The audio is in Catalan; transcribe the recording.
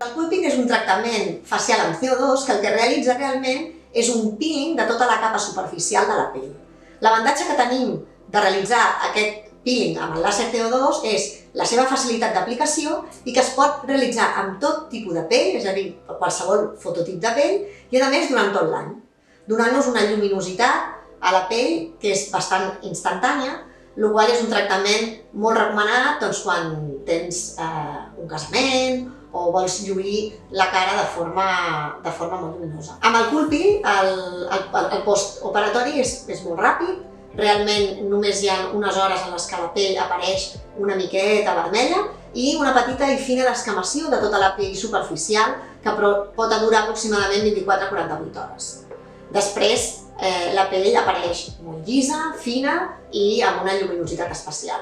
El pulping és un tractament facial amb CO2 que el que realitza realment és un peeling de tota la capa superficial de la pell. L'avantatge que tenim de realitzar aquest peeling amb el làser CO2 és la seva facilitat d'aplicació i que es pot realitzar amb tot tipus de pell, és a dir, qualsevol fototip de pell, i a més durant tot l'any, donant-nos una lluminositat a la pell que és bastant instantània, el qual és un tractament molt recomanat quan tens un casament o vols lluir la cara de forma molt lluminosa. Amb el pulping, el postoperatori és molt ràpid, realment només hi ha unes hores en les que la pell apareix una miqueta vermella i una petita i fina descamació de tota la pell superficial que pot durar aproximadament 24 a 48 hores. Després, la pell apareix molt llisa, fina i amb una lluminositat especial.